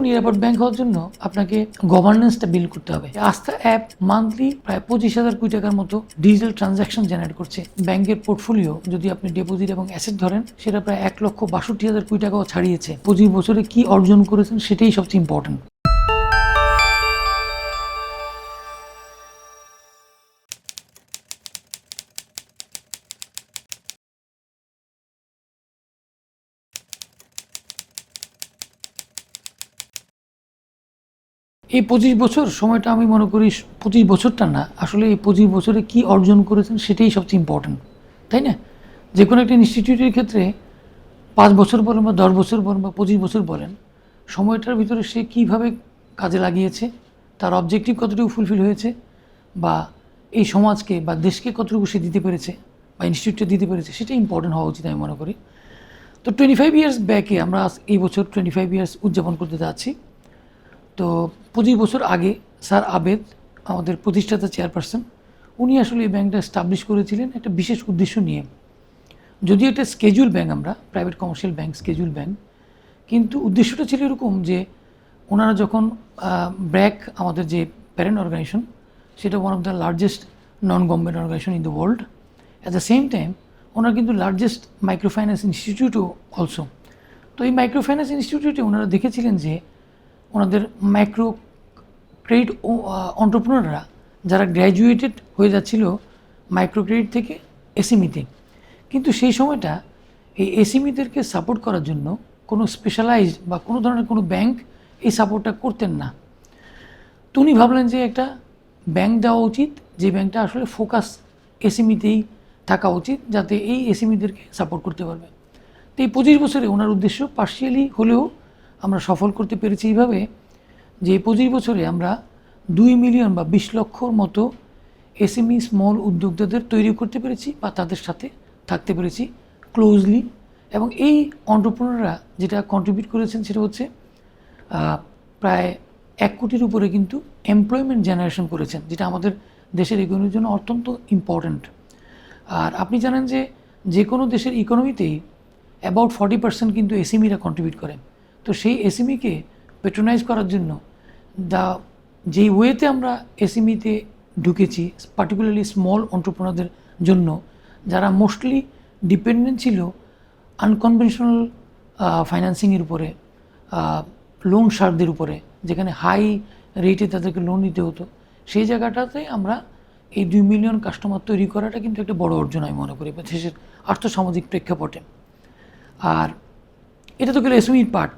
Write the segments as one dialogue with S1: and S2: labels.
S1: নিরাপদ ব্যাংক হওয়ার জন্য আপনাকে গভর্নেন্সটা বিল্ড করতে হবে। আস্থা অ্যাপ মান্থলি প্রায় 25,000 কোটি টাকার মতো ডিজিটাল ট্রানজাকশন জেনারেট করছে। ব্যাংকের পোর্টফোলিও যদি আপনি ডিপোজিট এবং অ্যাসেট ধরেন সেটা প্রায় 1,62,000 কোটি টাকাও ছাড়িয়েছে। 25 বছরে কি অর্জন করেছেন সেটাই সবচেয়ে ইম্পর্টেন্ট। এই 25 বছর সময়টা আমি মনে করি 25 বছরটা না, আসলে এই 25 বছরে কি অর্জন করেছেন সেটাই সবচেয়ে ইম্পর্টেন্ট, তাই না? যে কোনো একটা ইনস্টিটিউটের ক্ষেত্রে 5 বছর বলেন বা 10 বছর বলেন বা 25 বছর বলেন, সময়টার ভিতরে সে কীভাবে কাজে লাগিয়েছে, তার অবজেক্টিভ কতটুকু ফুলফিল হয়েছে, বা এই সমাজকে বা দেশকে কতটুকু সে দিতে পেরেছে বা ইনস্টিটিউটটা দিতে পেরেছে, সেটা ইম্পর্টেন্ট হওয়া উচিত আমি মনে করি। তো 25 ইয়ার্স ব্যাকে আমরা এই বছর 25 ইয়ার্স উদযাপন করতে যাচ্ছি। তো 25 বছর আগে স্যার আবেদ, আমাদের প্রতিষ্ঠাতা চেয়ারপারসন, উনি আসলে এই ব্যাংকটা এস্টাবলিশ করেছিলেন একটা বিশেষ উদ্দেশ্য নিয়ে। যদিও একটা স্কেজুল ব্যাংক, আমরা private commercial bank, schedule bank, কিন্তু উদ্দেশ্যটা ছিল এরকম যে ওনারা যখন ব্র্যাক আমাদের যে প্যারেন্ট অর্গানাইজেশন, সেটা one of the largest non government organisation in the world. At the same time ওনারা কিন্তু লার্জেস্ট মাইক্রো ফাইন্যান্স ইনস্টিটিউটও অলসো। তো এই মাইক্রো ফাইন্যান্স ইনস্টিটিউটে ওনারা দেখেছিলেন যে ওনাদের মাইক্রো ক্রেডিট অন্টারপ্রেনাররা যারা গ্র্যাজুয়েটেড হয়ে যাচ্ছিল মাইক্রো ক্রেডিট থেকে এসএমইতে, কিন্তু সেই সময়টা এই এসএমইদেরকে সাপোর্ট করার জন্য কোনো স্পেশালাইজড বা কোনো ধরনের কোনো ব্যাংক এই সাপোর্টটা করতেন না। তো উনি ভাবলেন যে একটা ব্যাংক দেওয়া উচিত, যে ব্যাংকটা আসলে ফোকাস এসএমইতেই থাকা উচিত, যাতে এই এসএমইদেরকে সাপোর্ট করতে পারবে। তো এই 25 বছরে ওনার উদ্দেশ্য পার্শিয়ালি হলেও আমরা সফল করতে পেরেছি এইভাবে যে 25 বছরে আমরা 2 মিলিয়ন বা 20 লক্ষর মতো এসএমই স্মল উদ্যোক্তাদের তৈরি করতে পেরেছি বা তাদের সাথে থাকতে পেরেছি ক্লোজলি। এবং এই অন্টারপ্রেনাররা যেটা কন্ট্রিবিউট করেছেন সেটা হচ্ছে প্রায় 1 কোটির উপরে কিন্তু এমপ্লয়মেন্ট জেনারেশন করেছেন, যেটা আমাদের দেশের ইকোনমির জন্য অত্যন্ত ইম্পর্ট্যান্ট। আর আপনি জানেন যে যে কোনো দেশের ইকোনমিতেই অ্যাবাউট 40% কিন্তু এসএমইরা কন্ট্রিবিউট করে। তো সেই এসএমইকে পেট্রোনাইজ করার জন্য যেই ওয়েতে আমরা এসএমইতে ঢুকেছি, পার্টিকুলারলি স্মল অন্টারপ্রেনারদের জন্য, যারা মোস্টলি ডিপেন্ডেন্ট ছিল আনকনভেনশনাল ফাইন্যান্সিংয়ের উপরে, লোন শার্কদের উপরে, যেখানে হাই রেটে তাদেরকে লোন নিতে হতো, সেই জায়গাটাতে আমরা এই 2 মিলিয়ন কাস্টমার তৈরি করাটা কিন্তু একটা বড় অর্জন আমি মনে করি দেশের আর্থসামাজিক প্রেক্ষাপটে। আর এটা তো গেল এসএমইর পার্ট।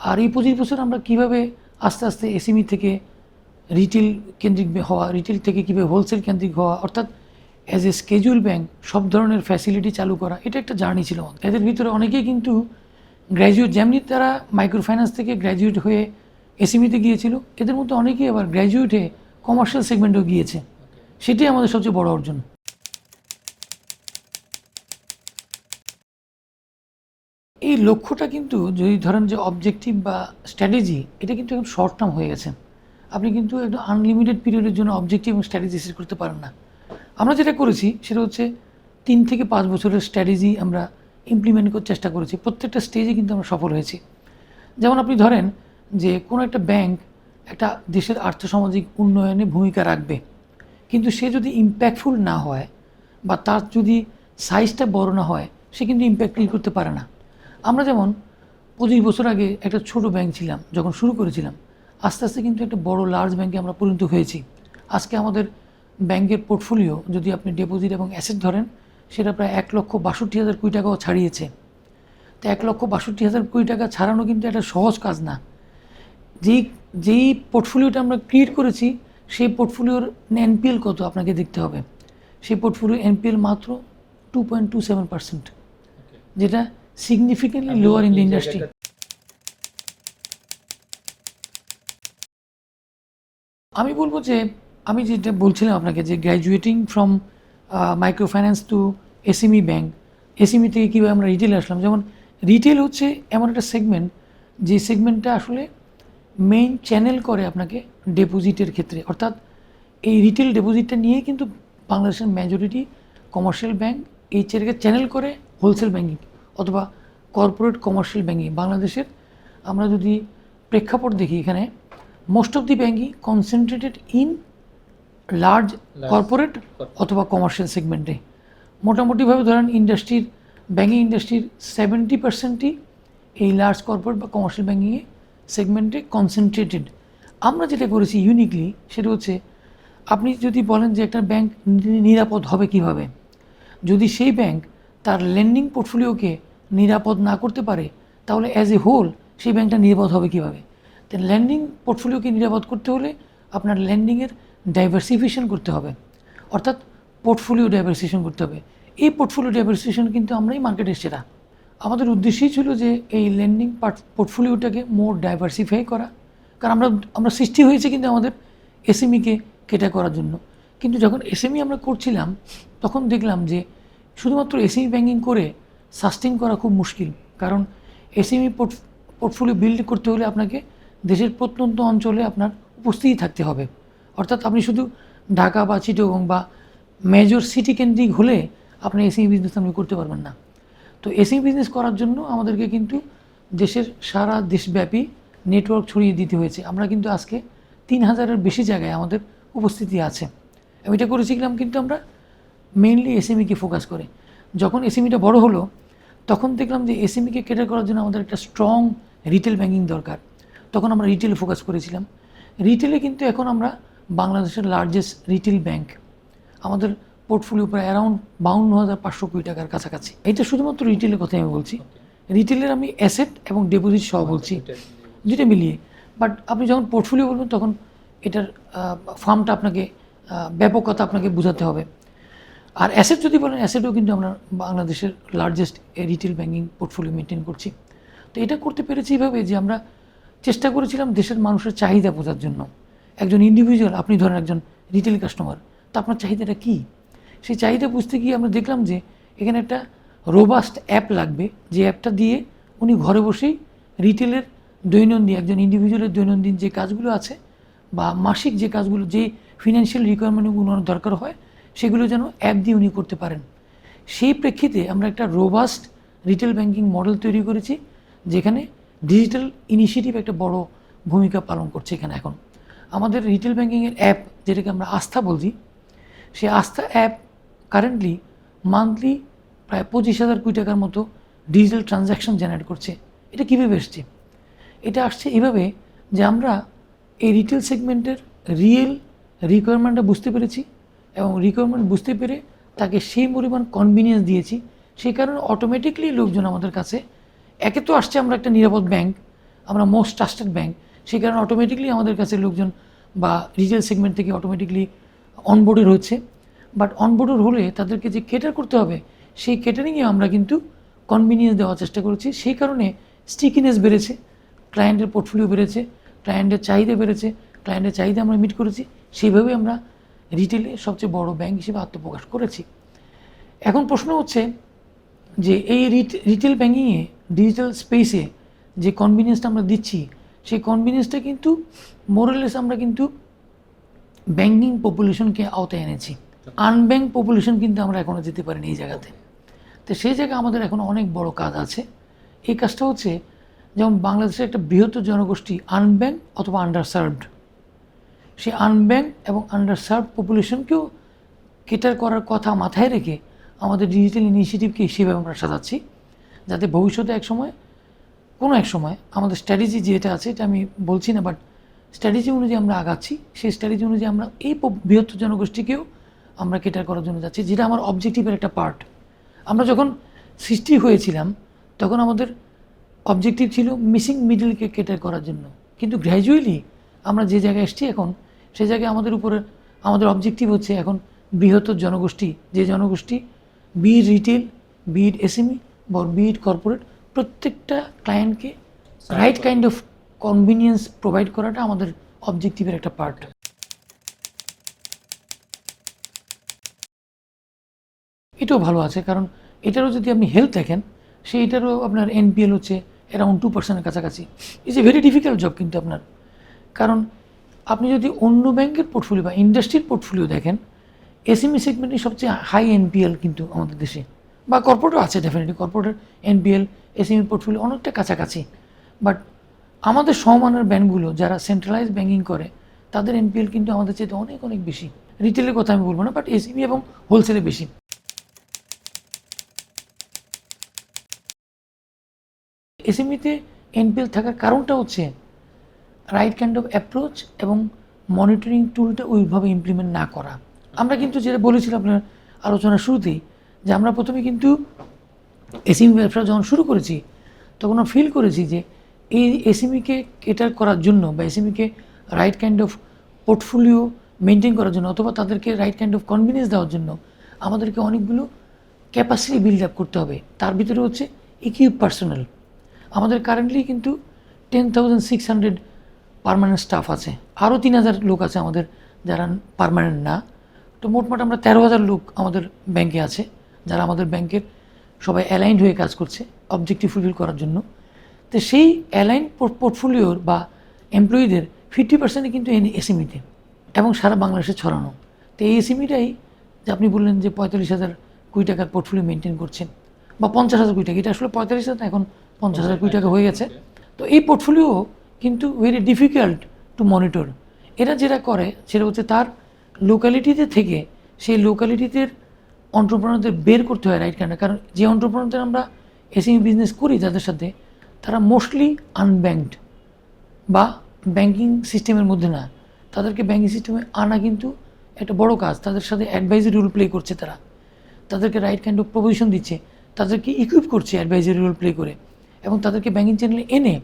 S1: আর এই 25 বছর আমরা কীভাবে আস্তে আস্তে এসএমই থেকে রিটেল কেন্দ্রিক হওয়া, রিটেল থেকে কীভাবে হোলসেল কেন্দ্রিক হওয়া, অর্থাৎ অ্যাজ এ স্কেজুল ব্যাংক সব ধরনের ফ্যাসিলিটি চালু করা, এটা একটা জার্নি ছিল আমাদের। এদের ভিতরে অনেকেই কিন্তু গ্র্যাজুয়েট, যেমনি তারা মাইক্রো ফাইন্যান্স থেকে গ্র্যাজুয়েট হয়ে এসএমইতে গিয়েছিল, এদের মধ্যে অনেকেই আবার গ্র্যাজুয়েট হয়ে কমার্শিয়াল সেগমেন্টেও গিয়েছে। সেটাই আমাদের সবচেয়ে বড় অর্জন। এই লক্ষ্যটা কিন্তু যদি ধরেন যে অবজেক্টিভ বা স্ট্র্যাটেজি, এটা কিন্তু এখন শর্ট টার্ম হয়ে গেছে। আপনি কিন্তু একদম আনলিমিটেড পিরিয়ডের জন্য অবজেক্টিভ এবং স্ট্র্যাটেজি সেট করতে পারেন না। আমরা যেটা করেছি সেটা হচ্ছে 3 থেকে 5 বছরের স্ট্র্যাটেজি আমরা ইমপ্লিমেন্ট করার চেষ্টা করেছি। প্রত্যেকটা স্টেজে কিন্তু আমরা সফল হয়েছি। যেমন আপনি ধরেন যে কোনো একটা ব্যাংক একটা দেশের আর্থসামাজিক উন্নয়নে ভূমিকা রাখবে, কিন্তু সে যদি ইম্প্যাক্টফুল না হয় বা তার যদি সাইজটা বড় না হয়, সে কিন্তু ইম্প্যাক্ট ক্রিয়েট করতে পারে না। আমরা যেমন 25 বছর আগে একটা ছোট ব্যাংক ছিলাম, যখন শুরু করেছিলাম, আস্তে আস্তে কিন্তু একটা বড় লার্জ ব্যাংকে আমরা পরিণত হয়েছি। আজকে আমাদের ব্যাংকের পোর্টফোলিও যদি আপনি ডিপোজিট এবং অ্যাসেট ধরেন, সেটা প্রায় 1,62,000 কোটি টাকাও ছাড়িয়েছে। তো 1,62,000 কোটি টাকা ছাড়ানো কিন্তু একটা সহজ কাজ না। যেই পোর্টফোলিওটা আমরা ক্রিয়েট করেছি, সেই পোর্টফোলিওর এনপিএল কত আপনাকে দেখতে হবে। সেই পোর্টফোলিও এনপিএল মাত্র 2.27%, যেটা significantly lower in the industry. আমি বলবো যে আমি যেটা বলছিলাম আপনাকে, যে graduating from micro finance to SME bank, SME থেকে কীভাবে আমরা রিটেলে আসলাম। যেমন রিটেল হচ্ছে এমন একটা সেগমেন্ট, যে সেগমেন্টটা আসলে মেইন চ্যানেল করে আপনাকে ডিপোজিটের ক্ষেত্রে, অর্থাৎ এই রিটেল ডিপোজিটটা নিয়ে কিন্তু বাংলাদেশের মেজরিটি কমার্শিয়াল ব্যাংক এই চ্যানেল করে হোলসেল ব্যাংকিং অথবা কর্পোরেট কমার্শিয়াল ব্যাংকিং। বাংলাদেশের আমরা যদি প্রেক্ষাপট দেখি এখানে, মোস্ট অফ দি ব্যাঙ্কই কনসেন্ট্রেটেড ইন লার্জ কর্পোরেট অথবা কমার্শিয়াল সেগমেন্টে। মোটামুটিভাবে ধরেন ইন্ডাস্ট্রির, ব্যাঙ্কিং ইন্ডাস্ট্রির 70%ই এই লার্জ কর্পোরেট বা কমার্শিয়াল ব্যাঙ্কিংয়ে সেগমেন্টে কনসেন্ট্রেটেড। আমরা যেটা করেছি ইউনিকলি সেটা হচ্ছে, আপনি যদি বলেন যে একটা ব্যাংক নিরাপদ হবে কিভাবে, যদি সেই ব্যাংক তার লেন্ডিং পোর্টফোলিওকে নিরাপদ না করতে পারে তাহলে অ্যাজ এ হোল সেই ব্যাংকটা নিরাপদ হবে কিভাবে। তো ল্যান্ডিং পোর্টফোলিওকে নিরাপদ করতে হলে আপনার ল্যান্ডিংয়ের ডাইভার্সিফিকেশন করতে হবে, অর্থাৎ পোর্টফোলিও ডাইভার্সিফিকেশন করতে হবে। এই পোর্টফোলিও ডাইভার্সিফিকেশন কিন্তু আমরাই মার্কেটের সেরা। আমাদের উদ্দেশ্যই ছিল যে এই লেন্ডিং পোর্টফোলিওটাকে মোর ডাইভার্সিফাই করা, কারণ আমরা সৃষ্টি হয়েছে কিন্তু আমাদের এসএমইকে কেটা করার জন্য। কিন্তু যখন এসএমই আমরা করছিলাম তখন দেখলাম যে শুধুমাত্র এসএমই ব্যাঙ্কিং করে সাস্টেইন করা খুব মুশকিল, কারণ এসএমই পোর্টফোলিও বিল্ড করতে হলে আপনাকে দেশের প্রত্যন্ত অঞ্চলে আপনার উপস্থিতি থাকতে হবে। অর্থাৎ আপনি শুধু ঢাকা বা চিটাগং বা মেজর সিটি কেন্দ্রিক হলে আপনি এসএমই বিজনেস আপনি করতে পারবেন না। তো এসএমই বিজনেস করার জন্য আমাদেরকে কিন্তু দেশের সারা দেশব্যাপী নেটওয়ার্ক ছড়িয়ে দিতে হয়েছে। আমরা কিন্তু আজকে 3000-এর বেশি জায়গায় আমাদের উপস্থিতি আছে। আমি এটা করেছিলাম কিন্তু আমরা মেইনলি এসএমইকে ফোকাস করে। যখন এসএমইটা বড় হলো তখন দেখলাম যে এসএমইকে কেটার করার জন্য আমাদের একটা স্ট্রং রিটেল ব্যাঙ্কিং দরকার। তখন আমরা রিটেলে ফোকাস করেছিলাম। রিটেলে কিন্তু এখন আমরা বাংলাদেশের লার্জেস্ট রিটেল ব্যাংক। আমাদের পোর্টফোলিও প্রায় অ্যারাউন্ড 52,500 কোটি টাকার কাছাকাছি। এটা শুধুমাত্র রিটেলের কথাই আমি বলছি। রিটেলের আমি অ্যাসেট এবং ডিপোজিট সহ বলছি, দুটো মিলিয়ে। বাট আপনি যখন পোর্টফোলিও বলবেন তখন এটার ফার্মটা আপনাকে ব্যাপকতা আপনাকে বোঝাতে হবে। আর অ্যাসেট যদি বলেন, অ্যাসেটও কিন্তু আমরা বাংলাদেশের largest retail banking portfolio maintain করছি। তো এটা করতে পেরেছি এইভাবে যে আমরা চেষ্টা করেছিলাম দেশের মানুষের চাহিদা বোঝার জন্য। একজন ইন্ডিভিজুয়াল, আপনি ধরেন একজন রিটেল কাস্টমার, তা আপনার চাহিদাটা কী, সেই চাহিদা বুঝতে গিয়ে আমরা দেখলাম যে এখানে একটা রোবাস্ট অ্যাপ লাগবে, যে অ্যাপটা দিয়ে উনি ঘরে বসেই রিটেলের দৈনন্দিন, একজন ইন্ডিভিজুয়ালের দৈনন্দিন যে কাজগুলো আছে বা মাসিক যে কাজগুলো, যে ফিনান্সিয়াল রিকোয়ারমেন্টগুলো দরকার হয় সেগুলো যেন অ্যাপ দিয়ে উনি করতে পারেন। সেই প্রেক্ষিতে আমরা একটা রোবাস্ট রিটেল ব্যাঙ্কিং মডেল তৈরি করেছি, যেখানে ডিজিটাল ইনিশিয়েটিভ একটা বড় ভূমিকা পালন করছে। এখানে এখন আমাদের রিটেল ব্যাঙ্কিংয়ের অ্যাপ, যেটাকে আমরা আস্থা বলছি, সেই আস্থা অ্যাপ কারেন্টলি মান্থলি প্রায় 25,000 কোটি টাকার মতো ডিজিটাল ট্রানজ্যাকশন জেনারেট করছে। এটা কীভাবে এসছে? এটা আসছে এভাবে যে আমরা এই রিটেল সেগমেন্টের রিয়েল রিকোয়ারমেন্টটা বুঝতে পেরেছি এবং রিকোয়ারমেন্ট বুঝতে পেরে তাকে সেই পরিমাণ কনভিনিয়েন্স দিয়েছি। সেই কারণে অটোমেটিকলি লোকজন আমাদের কাছে, একে তো আসছে আমরা একটা নিরাপদ ব্যাংক, আমরা মোস্ট ট্রাস্টেড ব্যাংক, সেই কারণে অটোমেটিকলি আমাদের কাছে লোকজন বা রিটেল সেগমেন্ট থেকে অটোমেটিকলি অনবোর্ডের হচ্ছে। বাট অনবোর্ডের হলে তাদেরকে যে কেটার করতে হবে সেই কেটারিংয়ে আমরা কিন্তু কনভিনিয়েন্স দেওয়ার চেষ্টা করেছি। সেই কারণে স্টিকিনেস বেড়েছে, ক্লায়েন্টের পোর্টফোলিও বেড়েছে, ক্লায়েন্টের চাহিদা বেড়েছে, ক্লায়েন্টের চাহিদা আমরা মিট করেছি। সেইভাবে আমরা রিটেলে সবচেয়ে বড় ব্যাংক হিসেবে আত্মপ্রকাশ করেছি। এখন প্রশ্ন হচ্ছে যে এই রিটেল ব্যাঙ্কিংয়ে ডিজিটাল স্পেসে যে কনভিনিয়েন্সটা আমরা দিচ্ছি, সেই কনভিনিয়েন্সটা কিন্তু মোরালেস আমরা কিন্তু ব্যাঙ্কিং পপুলেশনকে আওতায় এনেছি। আনব্যাঙ্ক পপুলেশন কিন্তু আমরা এখনও যেতে পারিনি এই জায়গাতে। তো সেই জায়গায় আমাদের এখন অনেক বড় কাজ আছে। এই কাজটা হচ্ছে, যেমন বাংলাদেশের একটা বৃহত্তর জনগোষ্ঠী আনব্যাঙ্ক অথবা আন্ডারসার্ভড, সেই আনব্যাঙ্ক এবং আন্ডারসার্ভড পপুলেশনকেও কেটার করার কথা মাথায় রেখে আমাদের ডিজিটাল ইনিশিয়েটিভকে সেভাবে আমরা সাজাচ্ছি, যাতে ভবিষ্যতে এক সময় আমাদের স্ট্র্যাটেজি যেটা আছে, এটা আমি বলছি না, বাট স্ট্র্যাটেজি অনুযায়ী আমরা আগাচ্ছি। সেই স্ট্র্যাটেজি অনুযায়ী আমরা এই বৃহত্তর জনগোষ্ঠীকেও আমরা কেটার করার জন্য যাচ্ছি, যেটা আমার অবজেক্টিভের একটা পার্ট। আমরা যখন সৃষ্টি হয়েছিলাম তখন আমাদের অবজেক্টিভ ছিল মিসিং মিডলকে কেটার করার জন্য, কিন্তু গ্র্যাজুয়ালি আমরা যে জায়গায় এসেছি এখন, সেই জায়গায় আমাদের অবজেক্টিভ হচ্ছে এখন বৃহত্তর জনগোষ্ঠী, যে জনগোষ্ঠী বিট রিটেল, বিট এসএমই বা বিট কর্পোরেট, প্রত্যেকটা ক্লায়েন্টকে right kind of convenience provide করাটা আমাদের অবজেক্টিভের একটা পার্ট। এটাও ভালো আছে, কারণ এটারও যদি আপনি হেলথ দেখেন, সেইটারও আপনার এনপিএল হচ্ছে অ্যারাউন্ড 2%-এর কাছাকাছি। Is a very difficult job কিন্তু আপনার, কারণ আপনি যদি অন্য ব্যাংকের পোর্টফোলিও বা ইন্ডাস্ট্রির পোর্টফোলিও দেখেন, এসএমই সেগমেন্টই সবচেয়ে হাই এনপিএল কিন্তু আমাদের দেশে, বা কর্পোরেটও আছে ডেফিনেটলি, কর্পোরেটের এনপিএল এসএমই পোর্টফোলিও অনেকটা কাছাকাছি। বাট আমাদের সমমানের ব্যাংকগুলো যারা সেন্ট্রালাইজ ব্যাংকিং করে তাদের এনপিএল কিন্তু আমাদের চেয়ে অনেক অনেক বেশি। রিটেলের কথা আমি বলবো না, বাট এসএমই এবং হোলসেলে বেশি। এসএমইতে এনপিএল থাকার কারণটা হচ্ছে রাইট কাইন্ড অফ অ্যাপ্রোচ এবং মনিটরিং টুলটা ওইভাবে ইমপ্লিমেন্ট না করা। আমরা কিন্তু যেটা বলেছিলাম আপনার আলোচনার শুরুতেই, যে আমরা প্রথমে কিন্তু এসএমই ব্যবসা যখন শুরু করেছি তখন আমরা ফিল করেছি যে এই এসএমইকে কেটার করার জন্য বা এসএমইকে right kind of portfolio maintain করার জন্য অথবা তাদেরকে রাইট কাইন্ড অফ কনভিনিয়েন্স দেওয়ার জন্য আমাদেরকে অনেকগুলো ক্যাপাসিটি বিল্ড আপ করতে হবে। তার ভিতরে হচ্ছে ইকুইপ পার্সোনাল। আমাদের কারেন্টলি কিন্তু 10,600 পার্মানেন্ট স্টাফ আছে, আরও 3,000 লোক আছে আমাদের যারা পার্মানেন্ট না। তো মোটমাট আমরা 13,000 লোক আমাদের ব্যাংকে আছে, যারা আমাদের ব্যাংকের সবাই অ্যালাইন্ড হয়ে কাজ করছে অবজেক্টিভ ফুলফিল করার জন্য। তো সেই অ্যালাইন পোর্টফোলিওর বা এমপ্লয়িদের 50% কিন্তু এসএমইতে এবং সারা বাংলাদেশে ছড়ানো। তো এই এসএমইটাই যে আপনি বললেন যে 45,000 কোটি টাকার পোর্টফোলিও মেনটেন করছেন বা 50,000 কোটি টাকা, এটা আসলে 45,000 এখন 50,000 কোটি টাকা হয়ে গেছে। তো এই পোর্টফোলিও কিন্তু ভেরি ডিফিকাল্ট টু মনিটর। এরা যেটা করে সেটা হচ্ছে তার লোকালিটিতে থেকে সেই লোকালিটিতে অন্টারপ্রেনারদের বের করতে হয় রাইট কাইন্ড। কারণ যে অন্টারপ্রেনারদের আমরা এসএমই বিজনেস করি তাদের সাথে, তারা মোস্টলি আনব্যাংকড বা ব্যাংকিং সিস্টেমের মধ্যে না। তাদেরকে ব্যাংকিং সিস্টেমে আনা কিন্তু একটা বড় কাজ। তাদের সাথে অ্যাডভাইজারি রোল প্লে করছে, তারা তাদেরকে রাইট কাইন্ড অফ প্রপোজিশন দিচ্ছে, তাদেরকে ইকুইপ করছে অ্যাডভাইজারি রোল প্লে করে, এবং তাদেরকে ব্যাংকিং চ্যানেলে এনে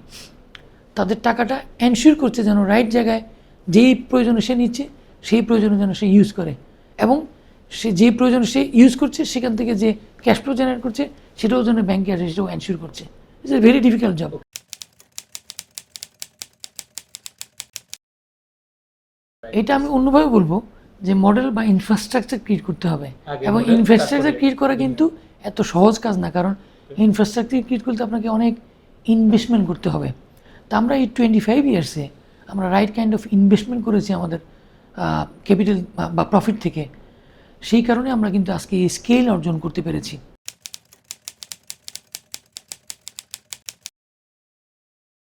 S1: তাদের টাকাটা এনশিওর করছে যেন রাইট জায়গায় যেই প্রয়োজনে সে নিচ্ছে সেই প্রয়োজনে যেন সে ইউজ করে, এবং সে যে প্রয়োজনে সে ইউজ করছে সেখান থেকে যে ক্যাশ ফ্লো জেনারেট করছে সেটাও যেন ব্যাংকে আসে, সেটাও এনশিওর করছে। It's a very difficult job. এটা আমি অন্যভাবে বলবো যে মডেল বা ইনফ্রাস্ট্রাকচার ক্রিয়েট করতে হবে, এবং ইনফ্রাস্ট্রাকচার ক্রিয়েট করা কিন্তু এত সহজ কাজ না। কারণ ইনফ্রাস্ট্রাকচার ক্রিয়েট করতে আপনাকে অনেক ইনভেস্টমেন্ট করতে হবে। তা আমরা এই 25 ইয়ার্সে আমরা রাইট কাইন্ড অফ ইনভেস্টমেন্ট করেছি আমাদের ক্যাপিটাল বা প্রফিট থেকে। সেই কারণে আমরা কিন্তু আজকে এই স্কেল অর্জন করতে পেরেছি।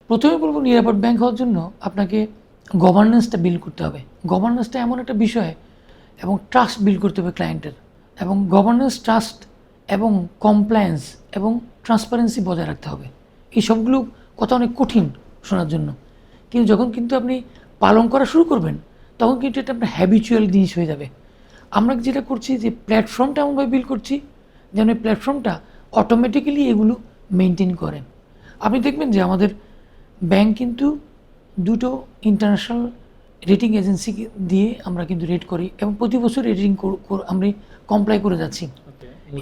S1: প্রথমে বলবো, নিরাপদ ব্যাংক হওয়ার জন্য আপনাকে গভর্নেন্সটা বিল্ড করতে হবে। গভর্নেন্সটা এমন একটা বিষয়, এবং ট্রাস্ট বিল্ড করতে হবে ক্লায়েন্টের, এবং গভর্নেন্স, ট্রাস্ট এবং কমপ্লায়েন্স এবং ট্রান্সপারেন্সি বজায় রাখতে হবে। এই সবগুলো কথা অনেক কঠিন শোনার জন্য, কিন্তু যখন কিন্তু আপনি পালন করা শুরু করবেন তখন কিন্তু এটা আপনার হ্যাবিচুয়াল জিনিস হয়ে যাবে। আমরা যেটা করছি যে প্ল্যাটফর্মটা এমনভাবে বিল্ড করছি যেন এই প্ল্যাটফর্মটা অটোমেটিক্যালি এগুলো মেনটেন করে। আপনি দেখবেন যে আমাদের ব্যাংক কিন্তু দুটো ইন্টারন্যাশনাল রেটিং এজেন্সি দিয়ে আমরা কিন্তু রেট করি, এবং প্রতি বছর রেটিং আমরা কমপ্লাই করে যাচ্ছি।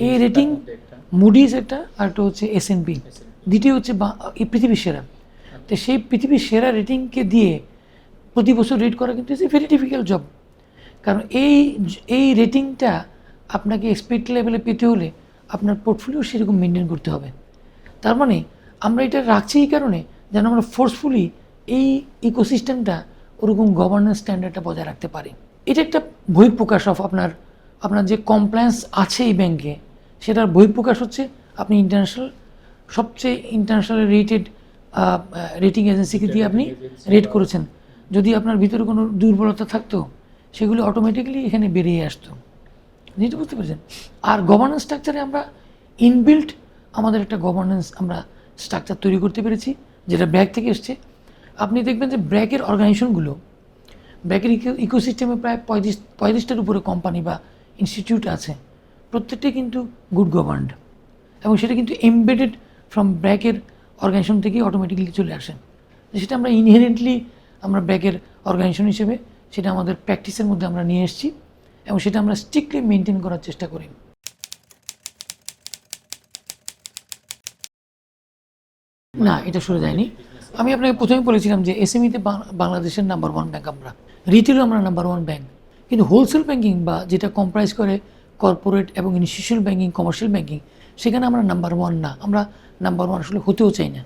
S1: এই রেটিং মুডিজ একটা, আর একটা হচ্ছে S&P, দ্বিতীয় হচ্ছে এই পৃথিবীর সেরা। তো সেই পৃথিবীর সেরা রেটিংকে দিয়ে প্রতি বছর রেট করা কিন্তু it's a very difficult job. কারণ এই রেটিংটা আপনাকে এক্সপেক্ট লেভেলে পেতে হলে আপনার পোর্টফোলিও সেরকম মেনটেন করতে হবে। তার মানে আমরা এটা রাখছি এই কারণে যেন আমরা ফোর্সফুলি এই ইকোসিস্টেমটা ওরকম গভর্নেন্স স্ট্যান্ডার্ডটা বজায় রাখতে পারি। এটা একটা বহিঃপ্রকাশ অফ আপনার যে কমপ্লায়েন্স আছে এই ব্যাংকে, সেটার বহিঃপ্রকাশ হচ্ছে আপনি সবচেয়ে ইন্টারন্যাশনাল রেটেড রেটিং এজেন্সিকে দিয়ে আপনি রেট করেছেন। যদি আপনার ভিতরে কোনো দুর্বলতা থাকতো সেগুলি অটোমেটিক্যালি এখানে বেরিয়ে আসতো। যেটা বুঝতে পেরেছেন। আর গভর্নেন্স স্ট্রাকচারে আমরা ইনবিল্ট আমাদের একটা গভর্নেন্স আমরা স্ট্রাকচার তৈরি করতে পেরেছি, যেটা ব্র্যাক থেকে এসছে। আপনি দেখবেন যে ব্র্যাকের অর্গানাইজেশনগুলো, ব্র্যাকের ইকোসিস্টেমে প্রায় 35টার উপরে কোম্পানি বা ইনস্টিটিউট আছে, প্রত্যেকটাই কিন্তু গুড গভর্নড, এবং সেটা কিন্তু এমবেডেড ফ্রম ব্র্যাকের অর্গানাইজেশন থেকেই অটোমেটিক্যালি চলে আসে। সেটা আমরা ইনহেরেন্টলি আমরা ব্র্যাকের অর্গানাইজেশন হিসেবে সেটা আমাদের প্র্যাকটিসের মধ্যে আমরা নিয়ে এসেছি, এবং সেটা আমরা স্ট্রিক্টলি মেনটেন করার চেষ্টা করি। না, এটা সরে যায়নি। আমি আপনাকে প্রথমে বলেছিলাম যে এসএমইতে বাংলাদেশের নাম্বার 1 ব্যাংক আমরা, রিটেলও আমরা নাম্বার 1 ব্যাংক, কিন্তু হোলসেল ব্যাংকিং বা যেটা কম্প্রাইজ করে কর্পোরেট এবং ইনস্টিটিউশনাল ব্যাংকিং, কমার্শিয়াল ব্যাংকিং, সেখানে আমরা নাম্বার 1 না, আমরা নাম্বার 1 আসলে হতেও চাই না।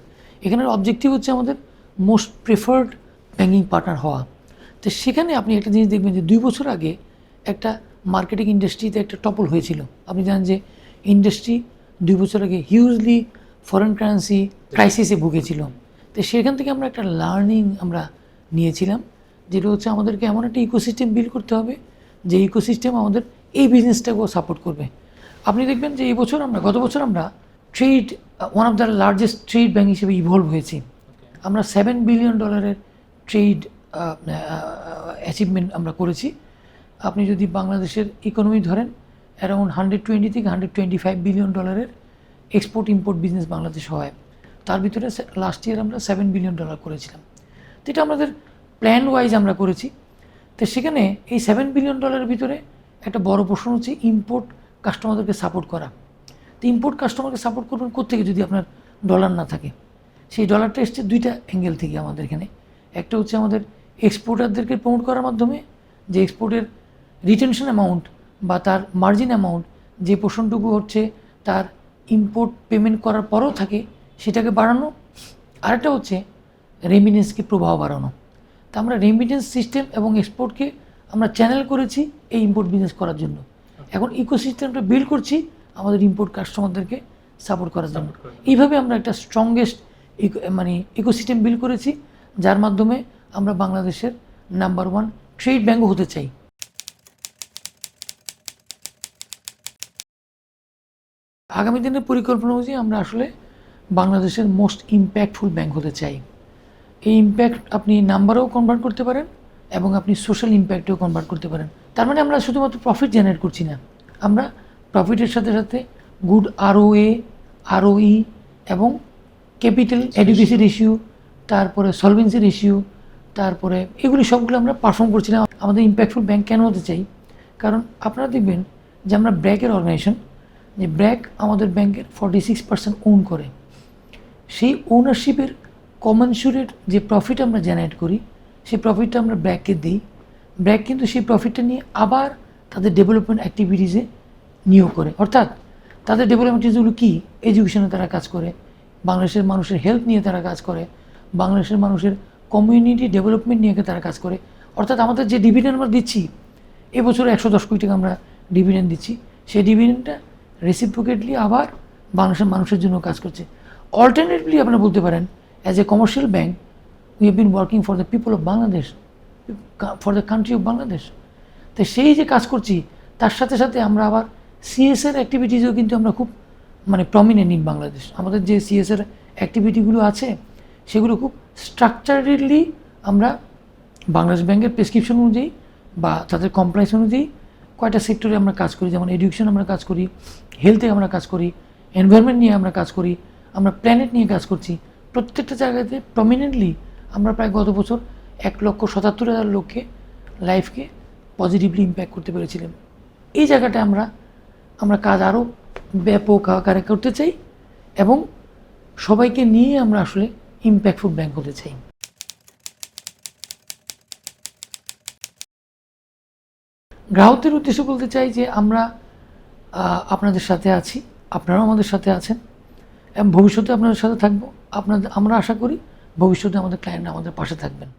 S1: এখানের অবজেক্টিভ হচ্ছে আমাদের মোস্ট প্রেফার্ড ব্যাংকিং পার্টনার হওয়া। তো সেখানে আপনি একটা জিনিস দেখবেন যে 2 বছর আগে একটা মার্কেটিং ইন্ডাস্ট্রিতে একটা টপল হয়েছিল। আপনি জানেন যে ইন্ডাস্ট্রি 2 বছর আগে হিউজলি ফরেন কারেন্সি ক্রাইসিসে ভুগেছিল। তো তো সেখান থেকে আমরা একটা লার্নিং আমরা নিয়েছিলাম, যেটা হচ্ছে আমাদেরকে এমন একটা ইকোসিস্টেম বিল্ড করতে হবে যে ইকোসিস্টেম আমাদের এই বিজনেসটাকেও সাপোর্ট করবে। আপনি দেখবেন যে গত বছর আমরা trade one of the largest trade bank হিসেবে ইভলভ হয়েছি। আমরা $7 বিলিয়ন ট্রেড অ্যাচিভমেন্ট আমরা করেছি। আপনি যদি বাংলাদেশের ইকোনমি ধরেন, অ্যারাউন্ড 120 থেকে $125 billion export import business Bangladesh হয়। তার ভিতরে লাস্ট ইয়ার আমরা $7 বিলিয়ন করেছিলাম। তো এটা আমাদের প্ল্যান ওয়াইজ আমরা করেছি। তো সেখানে এই $7 বিলিয়ন ভিতরে একটা বড় প্রশ্ন হচ্ছে ইম্পোর্ট কাস্টমারদেরকে সাপোর্ট করা। তো ইম্পোর্ট কাস্টমারকে সাপোর্ট করবেন কোত্থেকে যদি আপনার ডলার না থাকে? সেই ডলারটা এসছে দুইটা অ্যাঙ্গেল থেকে আমাদের এখানে। একটা হচ্ছে আমাদের এক্সপোর্টারদেরকে প্রমোট করার মাধ্যমে, যে এক্সপোর্টের রিটেনশন অ্যামাউন্ট বা তার মার্জিন অ্যামাউন্ট যে পোর্শনটুকু হচ্ছে তার ইম্পোর্ট পেমেন্ট করার পরও থাকে সেটাকে বাড়ানো। আরেকটা হচ্ছে রেমিটেন্সকে প্রবাহ বাড়ানো। তা আমরা রেমিটেন্স সিস্টেম এবং এক্সপোর্টকে আমরা চ্যানেল করেছি এই ইম্পোর্ট বিজনেস করার জন্য। এখন ইকোসিস্টেমটা বিল্ড করছি আমাদের ইম্পোর্ট কাস্টমারদেরকে সাপোর্ট করার জন্য। এইভাবে আমরা একটা স্ট্রংগেস্ট ইকোসিস্টেম বিল্ড করেছি, যার মাধ্যমে আমরা বাংলাদেশের নাম্বার 1 ট্রেড ব্যাঙ্কও হতে চাই। আগামী দিনের পরিকল্পনা অনুযায়ী আমরা আসলে বাংলাদেশের মোস্ট ইম্প্যাক্টফুল ব্যাঙ্ক হতে চাই। এই ইম্প্যাক্ট আপনি নাম্বারেও কনভার্ট করতে পারেন এবং আপনি সোশ্যাল ইম্প্যাক্টেও কনভার্ট করতে পারেন। তার মানে আমরা শুধুমাত্র প্রফিট জেনারেট করছি না, আমরা প্রফিটের সাথে সাথে গুড ROA, ROE এবং ক্যাপিটাল এডিকুয়েসি রেশিও, তারপরে সলভেন্সি রেশিও, তারপরে এগুলি সবগুলো আমরা পারফর্ম করছিলাম। আমাদের ইম্প্যাক্টফুল ব্যাঙ্ক কেন হতে চাই? কারণ আপনারা দেখবেন যে আমরা ব্র্যাকের অর্গানাইজেশন, যে ব্র্যাক আমাদের ব্যাংকের 46% ওন করে। সেই ওনারশিপের কমেনসুরেট যে প্রফিট আমরা জেনারেট করি, সেই প্রফিটটা আমরা ব্র্যাককে দিই। ব্র্যাক কিন্তু সেই প্রফিটটা নিয়ে আবার তাদের ডেভেলপমেন্ট অ্যাক্টিভিটিসে নিয়োগ করে। অর্থাৎ তাদের ডেভেলপমেন্ট অ্যাক্টিভিটিসগুলো কী? এডুকেশনে তারা কাজ করে, বাংলাদেশের মানুষের হেলথ নিয়ে তারা কাজ করে, বাংলাদেশের মানুষের কমিউনিটি ডেভেলপমেন্ট নিয়ে তারা কাজ করে। অর্থাৎ আমাদের যে ডিভিডেন্ড আমরা দিচ্ছি, এবছরে 110 কোটি টাকা আমরা ডিভিডেন্ড দিচ্ছি, সেই ডিভিডেন্ডটা রেসিপ্রোকেটলি আবার বাংলাদেশের মানুষের জন্য কাজ করছে। অল্টারনেটিভলি আপনারা বলতে পারেন, as a commercial bank we have been working for the people of Bangladesh, for the country of Bangladesh. তো সেই যে কাজ করছি তার সাথে সাথে আমরা আবার CSR অ্যাক্টিভিটিসও কিন্তু আমরা খুব প্রমিনেন্ট ইন বাংলাদেশ। আমাদের যে CSR অ্যাক্টিভিটিগুলো আছে সেগুলো খুব স্ট্রাকচারেডলি আমরা বাংলাদেশ ব্যাংকের প্রেসক্রিপশন অনুযায়ী বা তাদের কমপ্লায়েন্স অনুযায়ী কয়টা সেক্টরে আমরা কাজ করি। যেমন এডুকেশন আমরা কাজ করি, হেলথে আমরা কাজ করি, এনভায়রনমেন্ট নিয়ে আমরা কাজ করি, আমরা প্ল্যানেট নিয়ে কাজ করছি। প্রত্যেকটা জায়গাতে প্রমিনেন্টলি আমরা প্রায় গত বছর 1,77,000 লোককে লাইফকে পজিটিভলি ইম্প্যাক্ট করতে পেরেছিলাম। এই জায়গাটা আমরা কাজ আরও ব্যাপক আকারে করতে চাই এবং সবাইকে নিয়ে আমরা আসলে ইম্প্যাক্টফুল ব্যাংক হতে চাই। গ্রাহকদের উদ্দেশ্যে বলতে চাই যে আমরা আপনাদের সাথে আছি, আপনারাও আমাদের সাথে আছেন এবং ভবিষ্যতে আপনাদের সাথে থাকবো। আমরা আশা করি ভবিষ্যতে আমাদের ক্লায়েন্টরা আমাদের পাশে থাকবেন।